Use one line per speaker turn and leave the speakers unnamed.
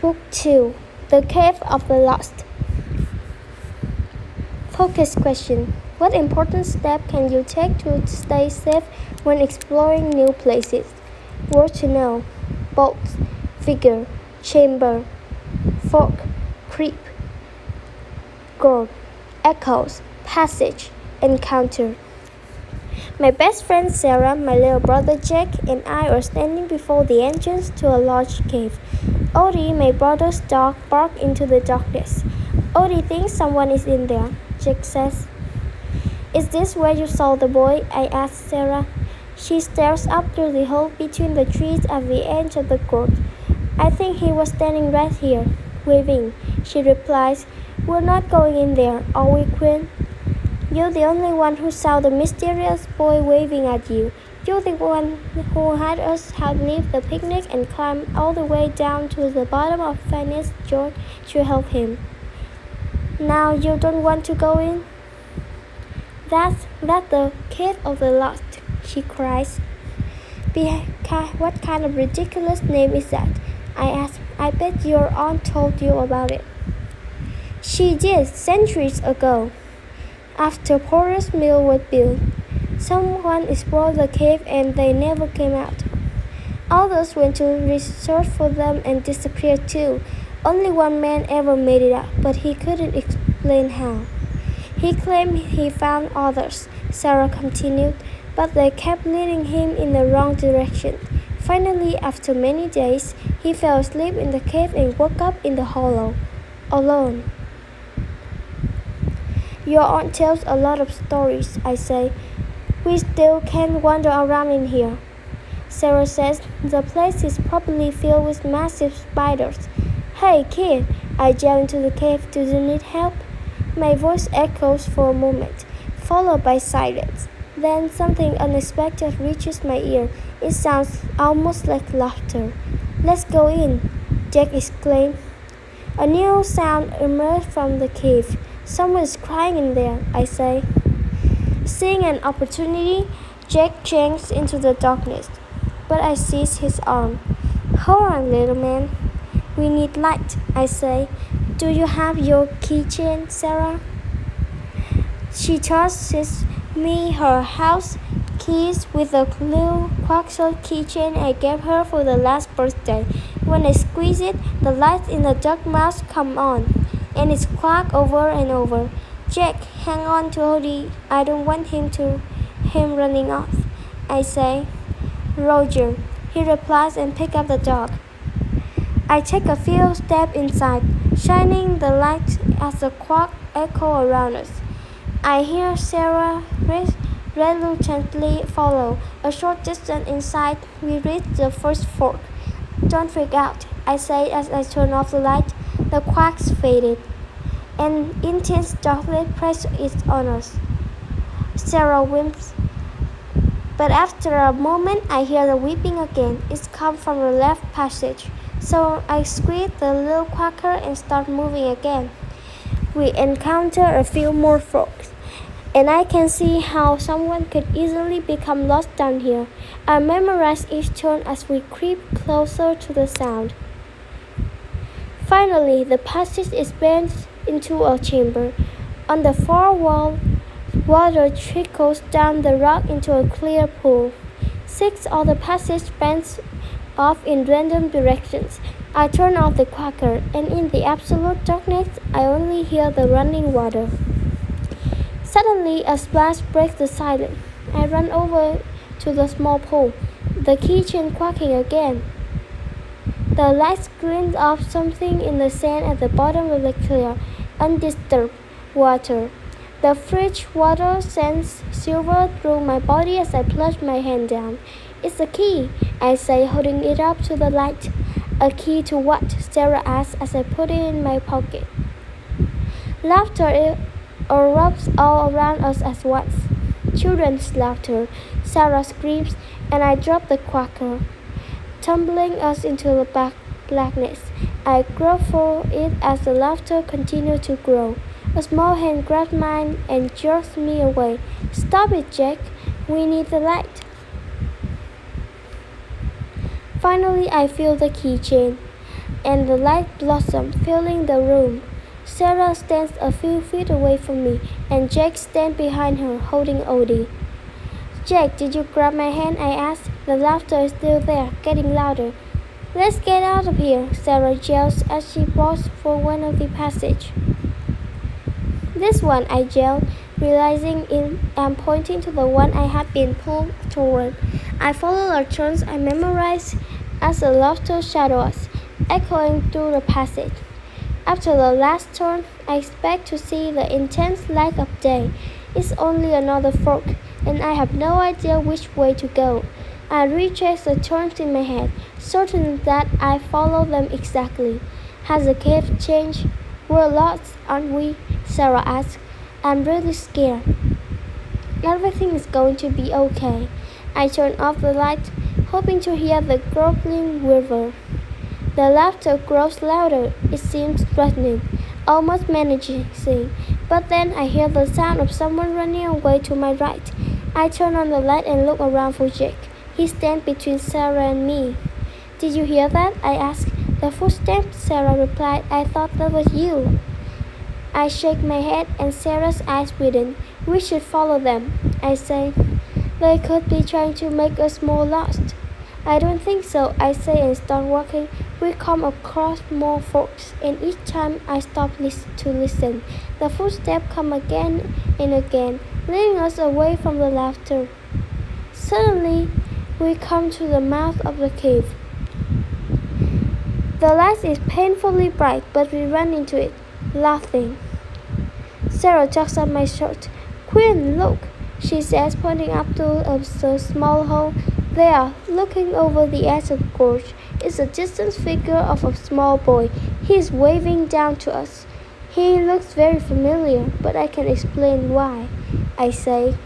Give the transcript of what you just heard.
Book 2 The Cave of the Lost. Focus question. What important step can you take to stay safe when exploring new places? Word to know. Bolts, figure, chamber, fork, creep, gourd, echoes, passage, encounter. My best friend Sarah, my little brother Jack, and I are standing before the entrance to a large cave. Odie, my brother's dog, barked into the darkness. Odie thinks someone is in there, Jack says. Is this where you saw the boy? I asked Sarah. She stares up through the hole between the trees at the edge of the court. I think he was standing right here, waving. She replies, We're not going in there, are we, Quinn? You're the only one who saw the mysterious boy waving at you. You're the one who had us leave the picnic and climb all the way down to the bottom of Phineas George to help him. Now you don't want to go in? That's the cave of the lost, she cries. What kind of ridiculous name is that? I asked. I bet your aunt told you about it. She did, centuries ago. After Porter's mill was built, someone explored the cave and they never came out. Others went to search for them and disappeared too. Only one man ever made it out, but he couldn't explain how. He claimed he found others, Sarah continued, but they kept leading him in the wrong direction. Finally, after many days, he fell asleep in the cave and woke up in the hollow, alone. Your aunt tells a lot of stories, I say. We still can't wander around in here. Sarah says the place is probably filled with massive spiders. Hey, kid, I yell into the cave. Do you need help? My voice echoes for a moment, followed by silence. Then something unexpected reaches my ear. It sounds almost like laughter. Let's go in, Jack exclaimed. A new sound emerged from the cave. Someone is crying in there, I say. Seeing an opportunity, Jack jumps into the darkness, but I seize his arm. Hold on, little man. We need light, I say. Do you have your keychain, Sarah? She tosses me her house keys with a little quaxel keychain I gave her for the last birthday. When I squeeze it, the lights in the dark mouth come on, and it's quack over and over. Jack, hang on to Odie. I don't want him running off, I say. Roger, he replies and picks up the dog. I take a few steps inside, shining the light as the quack echo around us. I hear Sarah reluctantly follow. A short distance inside, we reach the first fork. Don't freak out, I say as I turn off the light. The quacks faded. An intense darkness presses on us. Sarah whimpers. But after a moment, I hear the weeping again. It's come from the left passage. So I squeeze the little quacker and start moving again. We encounter a few more forks, and I can see how someone could easily become lost down here. I memorize each turn as we creep closer to the sound. Finally, the passage is bent into a chamber. On the far wall, water trickles down the rock into a clear pool. 6 other passages branch off in random directions. I turn off the quacker, and in the absolute darkness, I only hear the running water. Suddenly, a splash breaks the silence. I run over to the small pool, the keychain quacking again. The lights glint off something in the sand at the bottom of the clear, undisturbed water. The fresh water sends silver through my body as I plunge my hand down. It's a key, I say, holding it up to the light. A key to what? Sarah asks as I put it in my pocket. Laughter erupts all around us at once. Children's laughter. Sarah screams, and I drop the quacker, tumbling us into the blackness. I grope for it as the laughter continues to grow. A small hand grabs mine and jerks me away. Stop it, Jack. We need the light. Finally, I feel the keychain. and the light blossomed, filling the room. Sarah stands a few feet away from me, and Jake stands behind her, holding Odie. Jake, did you grab my hand? I asked. The laughter is still there, getting louder. Let's get out of here, Sarah yells as she walks for one of the passage. This one, I yelled, realizing I'm pointing to the one I had been pulled toward. I follow our turns I memorized as the laughter shadowed us, echoing through the passage. After the last turn, I expect to see the intense light of day. It's only another fork, and I have no idea which way to go. I retrace the turns in my head, certain that I follow them exactly. Has the cave changed? We're lost, aren't we? Sarah asked. I'm really scared. Everything is going to be okay. I turn off the light, hoping to hear the gurgling river. The laughter grows louder. It seems threatening, almost menacing. But then I hear the sound of someone running away to my right. I turn on the light and look around for Jake. He stands between Sarah and me. Did you hear that? I asked. The footsteps, Sarah replied. I thought that was you. I shake my head and Sarah's eyes widen. We should follow them, I say. They could be trying to make us more lost. I don't think so, I say and start walking. We come across more forks, and each time I stop to listen, the footsteps come again and again, leading us away from the laughter. Suddenly, we come to the mouth of the cave. The light is painfully bright, but we run into it, laughing. Sarah tugs at my shirt. Quinn, look, she says, pointing up to a small hole. There, looking over the edge of the gorge, is a distant figure of a small boy. He is waving down to us. He looks very familiar, but I can't explain why, I say.